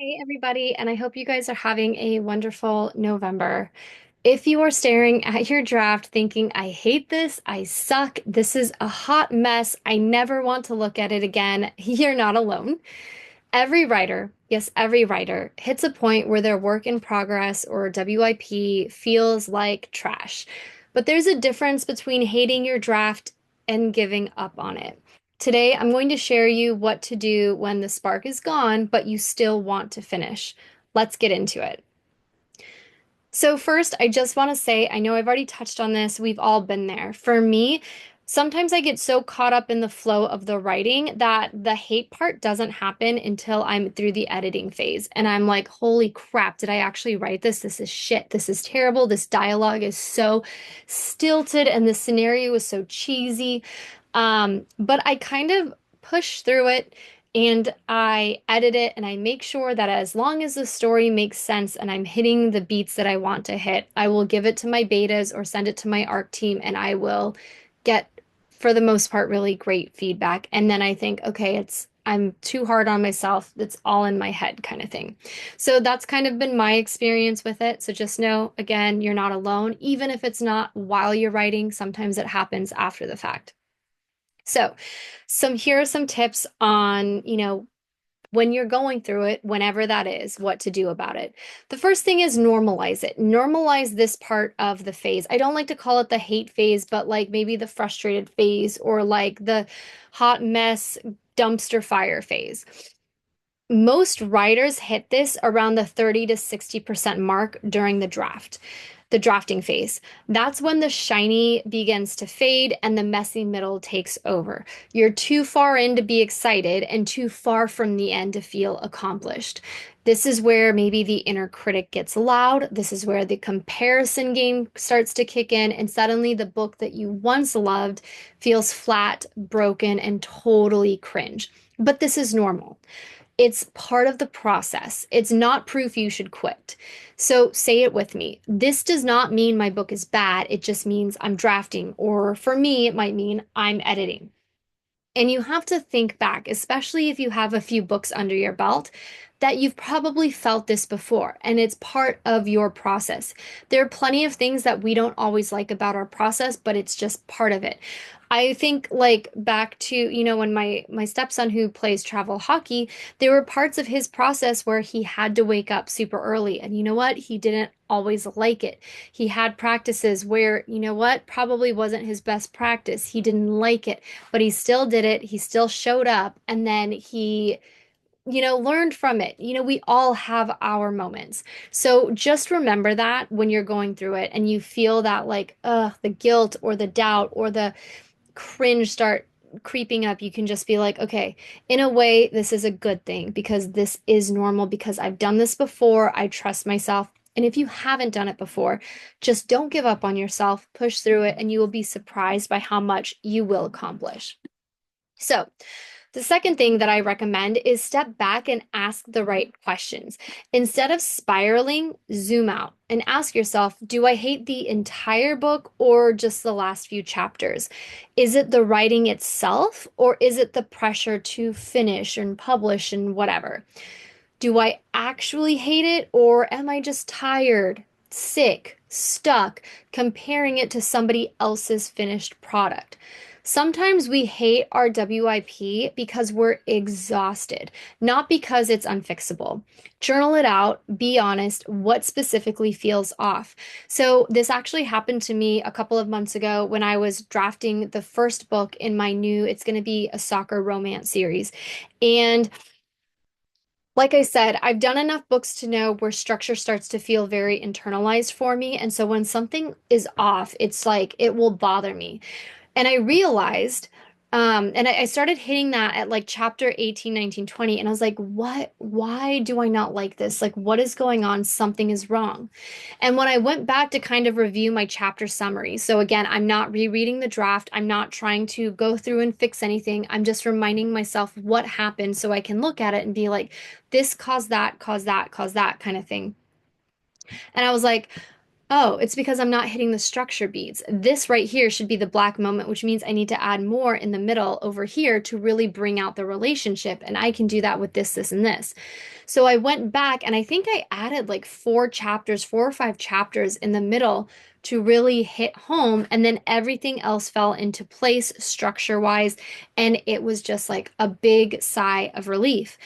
Hey, everybody, and I hope you guys are having a wonderful November. If you are staring at your draft thinking, I hate this, I suck, this is a hot mess, I never want to look at it again, you're not alone. Every writer, yes, every writer, hits a point where their work in progress or WIP feels like trash. But there's a difference between hating your draft and giving up on it. Today, I'm going to share you what to do when the spark is gone, but you still want to finish. Let's get into it. So, first, I just want to say I know I've already touched on this. We've all been there. For me, sometimes I get so caught up in the flow of the writing that the hate part doesn't happen until I'm through the editing phase. And I'm like, holy crap, did I actually write this? This is shit. This is terrible. This dialogue is so stilted and the scenario is so cheesy. But I kind of push through it and I edit it and I make sure that as long as the story makes sense and I'm hitting the beats that I want to hit, I will give it to my betas or send it to my ARC team and I will get, for the most part, really great feedback. And then I think, okay, I'm too hard on myself. It's all in my head kind of thing. So that's kind of been my experience with it. So just know, again, you're not alone. Even if it's not while you're writing, sometimes it happens after the fact. So, here are some tips on, when you're going through it, whenever that is, what to do about it. The first thing is normalize it. Normalize this part of the phase. I don't like to call it the hate phase, but like maybe the frustrated phase or like the hot mess dumpster fire phase. Most writers hit this around the 30 to 60% mark during the drafting phase. That's when the shiny begins to fade and the messy middle takes over. You're too far in to be excited and too far from the end to feel accomplished. This is where maybe the inner critic gets loud. This is where the comparison game starts to kick in, and suddenly the book that you once loved feels flat, broken, and totally cringe. But this is normal. It's part of the process. It's not proof you should quit. So say it with me. This does not mean my book is bad. It just means I'm drafting. Or for me, it might mean I'm editing. And you have to think back, especially if you have a few books under your belt, that you've probably felt this before, and it's part of your process. There are plenty of things that we don't always like about our process, but it's just part of it. I think like back to, when my stepson who plays travel hockey, there were parts of his process where he had to wake up super early. And you know what? He didn't always like it. He had practices where, probably wasn't his best practice. He didn't like it, but he still did it. He still showed up and then he learned from it. We all have our moments. So just remember that when you're going through it and you feel that like, the guilt or the doubt or the cringe start creeping up, you can just be like, okay, in a way, this is a good thing because this is normal because I've done this before. I trust myself. And if you haven't done it before, just don't give up on yourself, push through it, and you will be surprised by how much you will accomplish. So, the second thing that I recommend is step back and ask the right questions. Instead of spiraling, zoom out and ask yourself, do I hate the entire book or just the last few chapters? Is it the writing itself or is it the pressure to finish and publish and whatever? Do I actually hate it or am I just tired, sick, stuck, comparing it to somebody else's finished product? Sometimes we hate our WIP because we're exhausted, not because it's unfixable. Journal it out, be honest, what specifically feels off. So, this actually happened to me a couple of months ago when I was drafting the first book in my new, it's going to be a soccer romance series. And like I said, I've done enough books to know where structure starts to feel very internalized for me. And so when something is off, it's like it will bother me. And I realized, and I started hitting that at like chapter 18, 19, 20. And I was like, what? Why do I not like this? Like, what is going on? Something is wrong. And when I went back to kind of review my chapter summary, so again, I'm not rereading the draft. I'm not trying to go through and fix anything. I'm just reminding myself what happened so I can look at it and be like, this caused that, caused that, caused that kind of thing. And I was like, Oh, it's because I'm not hitting the structure beats. This right here should be the black moment, which means I need to add more in the middle over here to really bring out the relationship. And I can do that with this, this, and this. So I went back and I think I added like 4 chapters, 4 or 5 chapters in the middle to really hit home. And then everything else fell into place structure wise. And it was just like a big sigh of relief.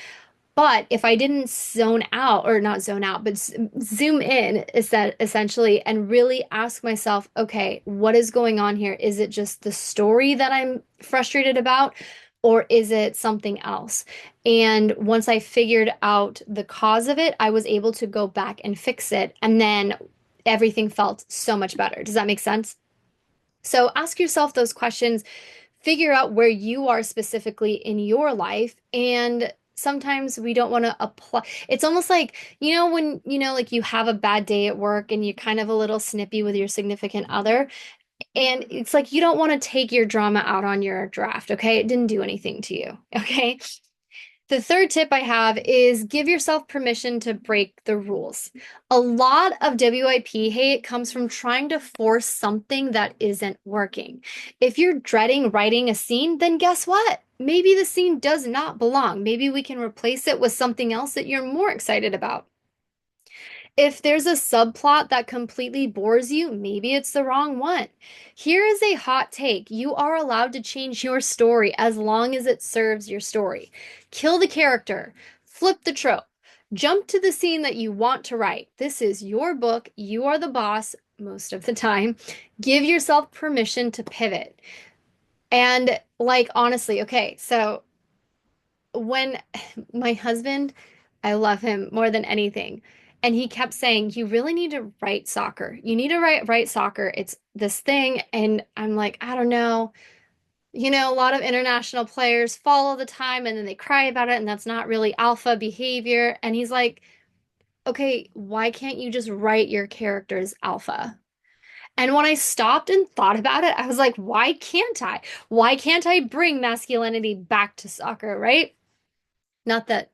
But if I didn't zone out, or not zone out, but zoom in, is that essentially, and really ask myself, okay, what is going on here? Is it just the story that I'm frustrated about, or is it something else? And once I figured out the cause of it, I was able to go back and fix it. And then everything felt so much better. Does that make sense? So ask yourself those questions, figure out where you are specifically in your life. And sometimes we don't want to apply. It's almost like, when, like you have a bad day at work and you're kind of a little snippy with your significant other. And it's like you don't want to take your drama out on your draft, okay? It didn't do anything to you, okay? The third tip I have is give yourself permission to break the rules. A lot of WIP hate comes from trying to force something that isn't working. If you're dreading writing a scene, then guess what? Maybe the scene does not belong. Maybe we can replace it with something else that you're more excited about. If there's a subplot that completely bores you, maybe it's the wrong one. Here is a hot take. You are allowed to change your story as long as it serves your story. Kill the character, flip the trope, jump to the scene that you want to write. This is your book. You are the boss most of the time. Give yourself permission to pivot. And like, honestly, okay, so when my husband, I love him more than anything. And he kept saying, you really need to write soccer. You need to write soccer. It's this thing. And I'm like, I don't know. A lot of international players fall all the time and then they cry about it, and that's not really alpha behavior. And he's like, okay, why can't you just write your characters alpha? And when I stopped and thought about it, I was like, why can't I? Why can't I bring masculinity back to soccer, right? Not that,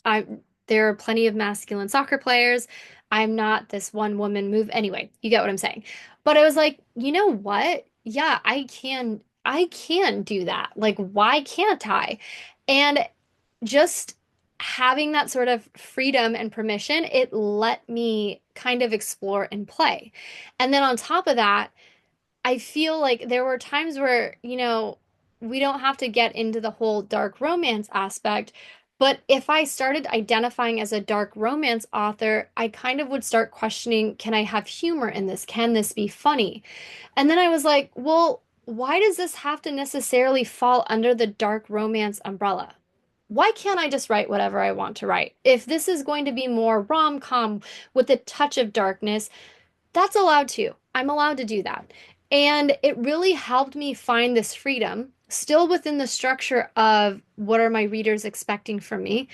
I there are plenty of masculine soccer players. I'm not this one woman move. Anyway, you get what I'm saying. But I was like, you know what? Yeah, I can do that. Like, why can't I? And just having that sort of freedom and permission, it let me kind of explore and play. And then on top of that, I feel like there were times where, we don't have to get into the whole dark romance aspect. But if I started identifying as a dark romance author, I kind of would start questioning, can I have humor in this? Can this be funny? And then I was like, well, why does this have to necessarily fall under the dark romance umbrella? Why can't I just write whatever I want to write? If this is going to be more rom-com with a touch of darkness, that's allowed too. I'm allowed to do that. And it really helped me find this freedom, still within the structure of what are my readers expecting from me.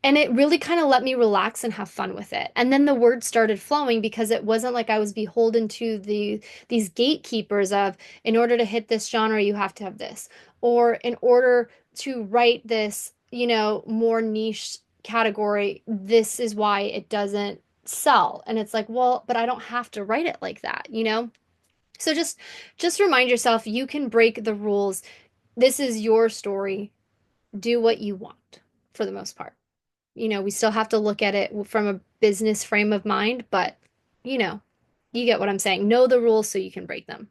And it really kind of let me relax and have fun with it. And then the words started flowing because it wasn't like I was beholden to these gatekeepers of, in order to hit this genre, you have to have this. Or in order to write this, more niche category, this is why it doesn't sell. And it's like, well, but I don't have to write it like that? So just remind yourself you can break the rules. This is your story. Do what you want for the most part. We still have to look at it from a business frame of mind, but you know, you get what I'm saying. Know the rules so you can break them.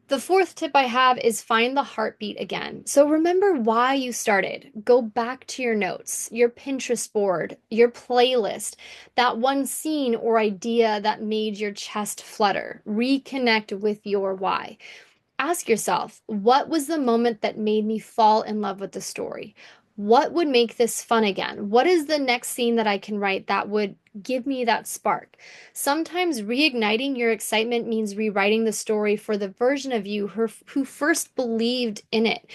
The fourth tip I have is find the heartbeat again. So remember why you started. Go back to your notes, your Pinterest board, your playlist, that one scene or idea that made your chest flutter. Reconnect with your why. Ask yourself, what was the moment that made me fall in love with the story? What would make this fun again? What is the next scene that I can write that would give me that spark? Sometimes reigniting your excitement means rewriting the story for the version of you who first believed in it.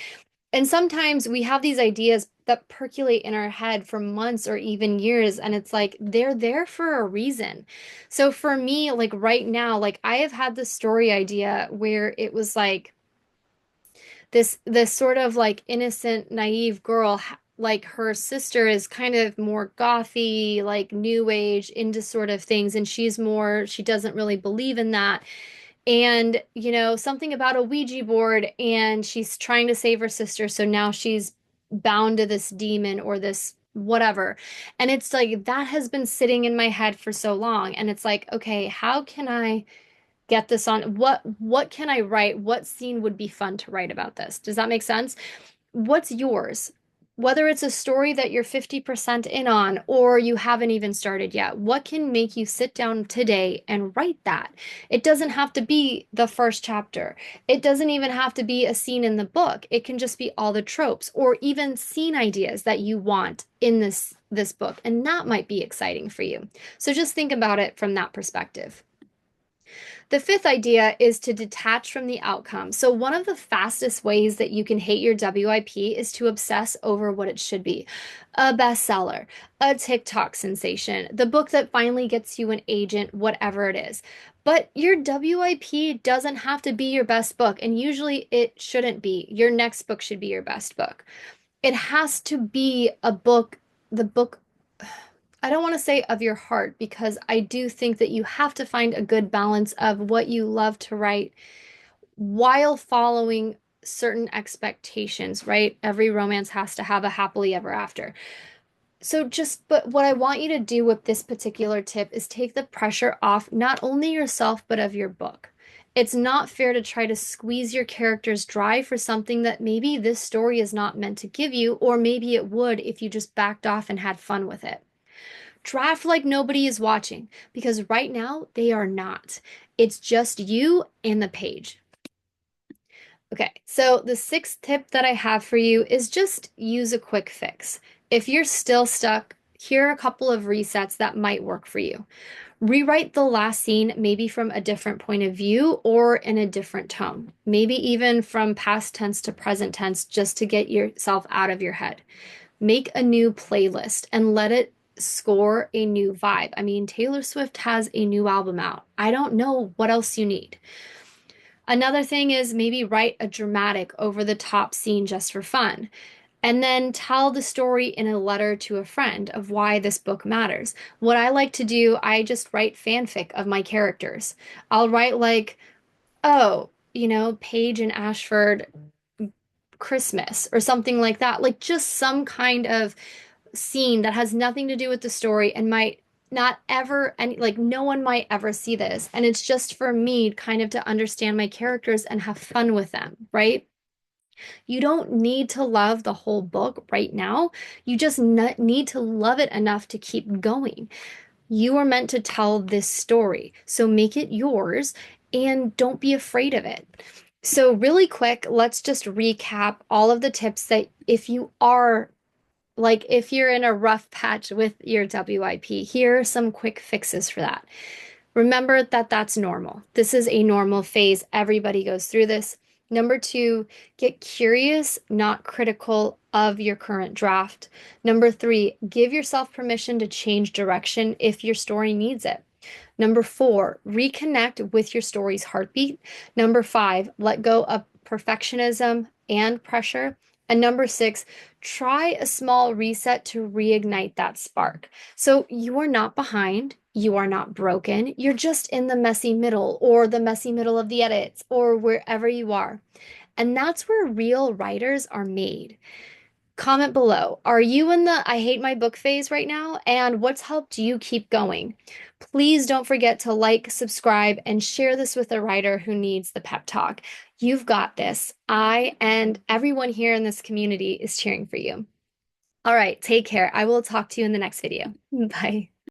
And sometimes we have these ideas that percolate in our head for months or even years, and it's like they're there for a reason. So for me, like right now, like I have had this story idea where it was like this sort of like innocent, naive girl like her sister is kind of more gothy, like new age into sort of things, and she's more, she doesn't really believe in that. And, something about a Ouija board, and she's trying to save her sister, so now she's bound to this demon or this whatever. And it's like that has been sitting in my head for so long, and it's like, okay, how can I get this on? What can I write? What scene would be fun to write about this? Does that make sense? What's yours? Whether it's a story that you're 50% in on or you haven't even started yet, what can make you sit down today and write that? It doesn't have to be the first chapter. It doesn't even have to be a scene in the book. It can just be all the tropes or even scene ideas that you want in this book, and that might be exciting for you. So just think about it from that perspective. The fifth idea is to detach from the outcome. So, one of the fastest ways that you can hate your WIP is to obsess over what it should be: a bestseller, a TikTok sensation, the book that finally gets you an agent, whatever it is. But your WIP doesn't have to be your best book, and usually it shouldn't be. Your next book should be your best book. It has to be a book, the book, I don't want to say of your heart, because I do think that you have to find a good balance of what you love to write while following certain expectations, right? Every romance has to have a happily ever after. But what I want you to do with this particular tip is take the pressure off not only yourself, but of your book. It's not fair to try to squeeze your characters dry for something that maybe this story is not meant to give you, or maybe it would if you just backed off and had fun with it. Draft like nobody is watching, because right now they are not. It's just you and the page. Okay, so the sixth tip that I have for you is just use a quick fix. If you're still stuck, here are a couple of resets that might work for you. Rewrite the last scene, maybe from a different point of view or in a different tone, maybe even from past tense to present tense, just to get yourself out of your head. Make a new playlist and let it score a new vibe. I mean, Taylor Swift has a new album out. I don't know what else you need. Another thing is maybe write a dramatic, over the top scene just for fun. And then tell the story in a letter to a friend of why this book matters. What I like to do, I just write fanfic of my characters. I'll write like, oh, Paige and Ashford Christmas or something like that. Like just some kind of scene that has nothing to do with the story and might not ever, and like no one might ever see this. And it's just for me kind of to understand my characters and have fun with them, right? You don't need to love the whole book right now. You just need to love it enough to keep going. You are meant to tell this story, so make it yours and don't be afraid of it. So, really quick, let's just recap all of the tips that if you're in a rough patch with your WIP, here are some quick fixes for that. Remember that that's normal. This is a normal phase. Everybody goes through this. Number two, get curious, not critical of your current draft. Number three, give yourself permission to change direction if your story needs it. Number four, reconnect with your story's heartbeat. Number five, let go of perfectionism and pressure. And number six, try a small reset to reignite that spark. So you are not behind, you are not broken, you're just in the messy middle or the messy middle of the edits or wherever you are. And that's where real writers are made. Comment below. Are you in the I hate my book phase right now? And what's helped you keep going? Please don't forget to like, subscribe, and share this with a writer who needs the pep talk. You've got this. I and everyone here in this community is cheering for you. All right, take care. I will talk to you in the next video. Bye.